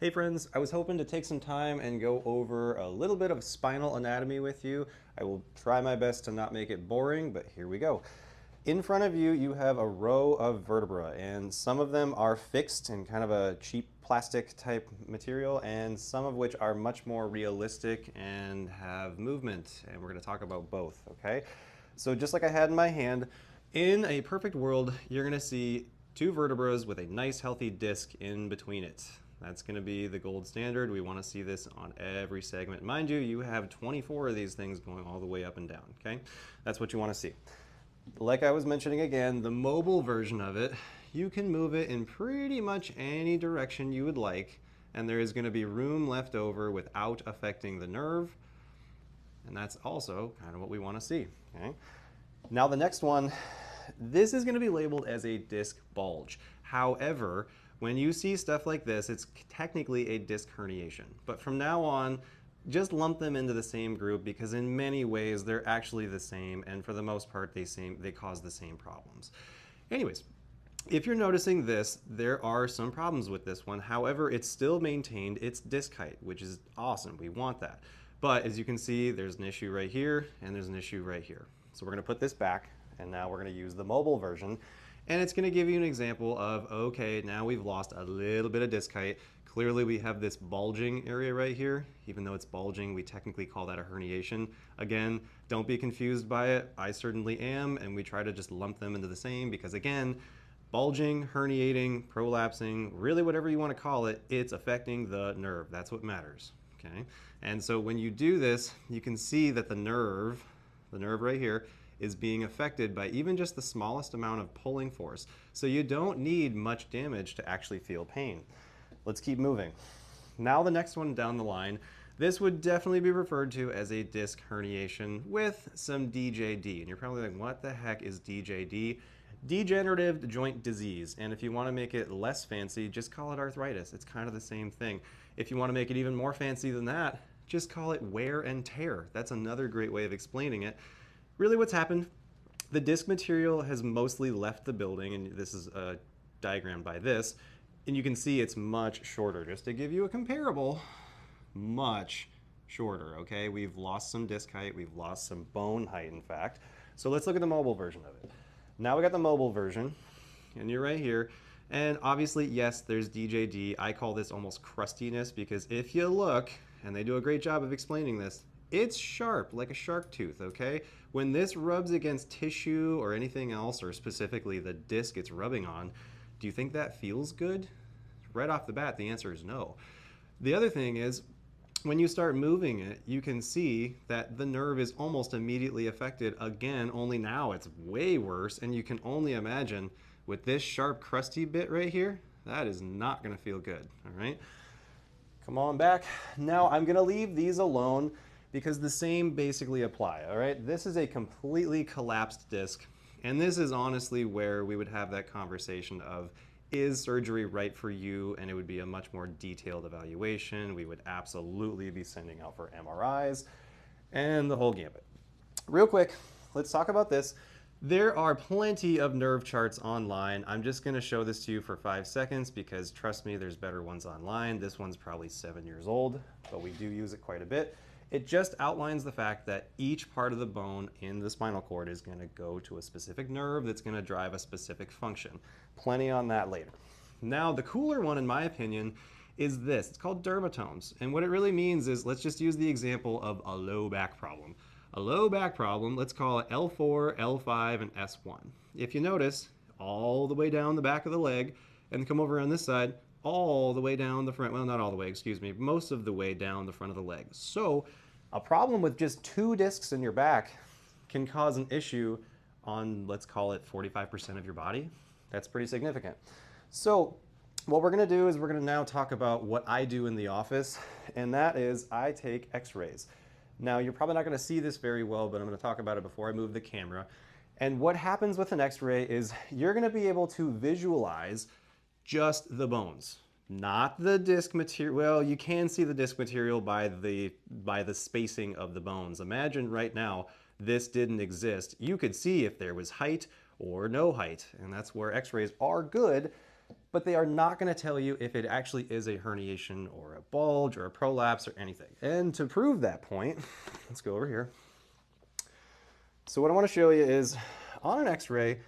Hey friends, I was hoping to take some time and go over a little bit of spinal anatomy with you. I will try my best to not make it boring, but here we go. In front of you, you have a row of vertebrae, and some of them are fixed in kind of a cheap plastic type material, and some of which are much more realistic and have movement, and we're going to talk about both, okay? So just like I had in my hand, in a perfect world, you're going to see two vertebrae with a nice healthy disc in between it. That's going to be the gold standard. We want to see this on every segment. Mind you, you have 24 of these things going all the way up and down, okay? That's what you want to see. Like I was mentioning again, the mobile version of it, you can move it in pretty much any direction you would like, and there is going to be room left over without affecting the nerve, and that's also kind of what we want to see, okay? Now the next one, this is going to be labeled as a disc bulge. However, when you see stuff like this, it's technically a disc herniation. But from now on, just lump them into the same group because in many ways they're actually the same, and for the most part they cause the same problems. Anyways, if you're noticing this, there are some problems with this one. However, it's still maintained its disc height, which is awesome. We want that. But as you can see, there's an issue right here and there's an issue right here. So we're going to put this back, and now we're going to use the mobile version. And it's going to give you an example of, okay, now we've lost a little bit of disc height. Clearly we have this bulging area right here. Even though it's bulging, we technically call that a herniation. Again, don't be confused by it. I certainly am, and we try to just lump them into the same because again, bulging, herniating, prolapsing, really whatever you want to call it, it's affecting the nerve. That's what matters, okay? And so when you do this, you can see that the nerve right here, is being affected by even just the smallest amount of pulling force. So you don't need much damage to actually feel pain. Let's keep moving. Now the next one down the line, this would definitely be referred to as a disc herniation with some DJD. And you're probably like, what the heck is DJD? Degenerative joint disease. And if you want to make it less fancy, just call it arthritis. It's kind of the same thing. If you want to make it even more fancy than that, just call it wear and tear. That's another great way of explaining it. Really what's happened, the disc material has mostly left the building, and this is a diagram by this, and you can see it's much shorter. Just to give you a comparable, much shorter, okay? We've lost some disc height, we've lost some bone height, in fact. So let's look at the mobile version of it. Now we got the mobile version, and you're right here, and obviously, yes, there's DJD. I call this almost crustiness because if you look, and they do a great job of explaining this, it's sharp, like a shark tooth, okay? When this rubs against tissue or anything else, or specifically the disc it's rubbing on, do you think that feels good? Right off the bat, the answer is no. The other thing is, when you start moving it, you can see that the nerve is almost immediately affected. Again, only now it's way worse, and you can only imagine with this sharp, crusty bit right here, that is not gonna feel good, all right? Come on back. Now I'm gonna leave these alone because the same basically apply, all right? This is a completely collapsed disc, and this is honestly where we would have that conversation of, is surgery right for you? And it would be a much more detailed evaluation. We would absolutely be sending out for MRIs and the whole gambit. Real quick, let's talk about this. There are plenty of nerve charts online. I'm just gonna show this to you for 5 seconds because trust me, there's better ones online. This one's probably 7 years old, but we do use it quite a bit. It just outlines the fact that each part of the bone in the spinal cord is going to go to a specific nerve that's going to drive a specific function. Plenty on that later. Now, the cooler one, in my opinion, is this. It's called dermatomes. And what it really means is, let's just use the example of a low back problem. A low back problem, let's call it L4, L5, and S1. If you notice, all the way down the back of the leg, and come over on this side, all the way down the front, well, not all the way, excuse me, most of the way down the front of the leg. So a problem with just 2 discs in your back can cause an issue on, let's call it 45% of your body. That's pretty significant. So what we're gonna do is we're gonna now talk about what I do in the office, and that is I take x-rays. Now you're probably not gonna see this very well, but I'm gonna talk about it before I move the camera. And what happens with an x-ray is you're gonna be able to visualize just the bones, not the disc material. Well, you can see the disc material by the spacing of the bones. Imagine right now this didn't exist. You could see if there was height or no height, and that's where x-rays are good. but they are not going to tell you if it actually is a herniation or a bulge or a prolapse or anything. And to prove that point, let's go over here. So what I want to show you is on an x-ray,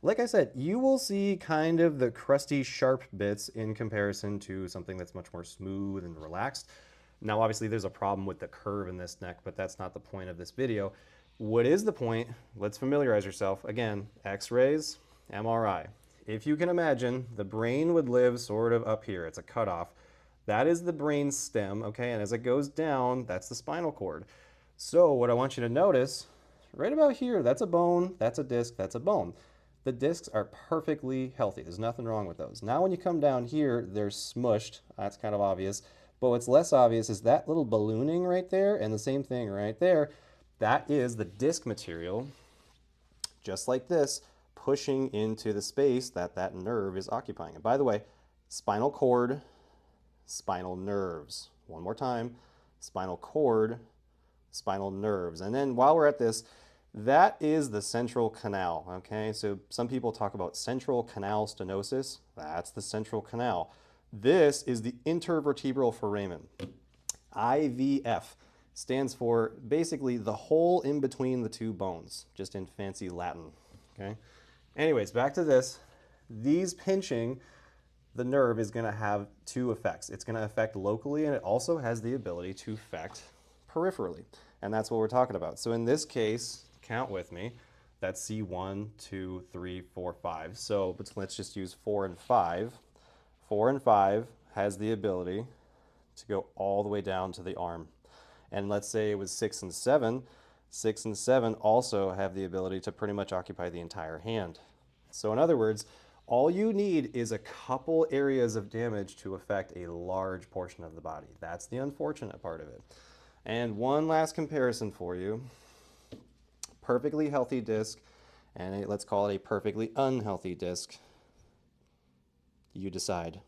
like I said, you will see kind of the crusty, sharp bits in comparison to something that's much more smooth and relaxed. Now, obviously, there's a problem with the curve in this neck, but that's not the point of this video. What is the point? Let's familiarize yourself. Again, x-rays, MRI. If you can imagine, the brain would live sort of up here. It's a cutoff. That is the brain stem, okay? And as it goes down, that's the spinal cord. So what I want you to notice, right about here, that's a bone, that's a disc, that's a bone. The discs are perfectly healthy. There's nothing wrong with those. Now when you come down here, they're smushed. That's kind of obvious. But what's less obvious is that little ballooning right there and the same thing right there. That is the disc material, just like this, pushing into the space that that nerve is occupying. And by the way, spinal cord, spinal nerves. One more time, spinal cord, spinal nerves. And then while we're at this, that is the central canal, okay? So some people talk about central canal stenosis. That's the central canal. This is the intervertebral foramen. IVF stands for basically the hole in between the two bones, just in fancy Latin, okay? Anyways, back to this. These pinching the nerve is going to have two effects. It's going to affect locally, and it also has the ability to affect peripherally. And that's what we're talking about. So in this case, count with me. That's C1, 2, 3, 4, 5. So let's just use 4 and 5. 4 and 5 has the ability to go all the way down to the arm. And let's say it was 6 and 7. 6 and 7 also have the ability to pretty much occupy the entire hand. So in other words, all you need is a couple areas of damage to affect a large portion of the body. That's the unfortunate part of it. And one last comparison for you. Perfectly healthy disc, and let's call it a perfectly unhealthy disc. You decide.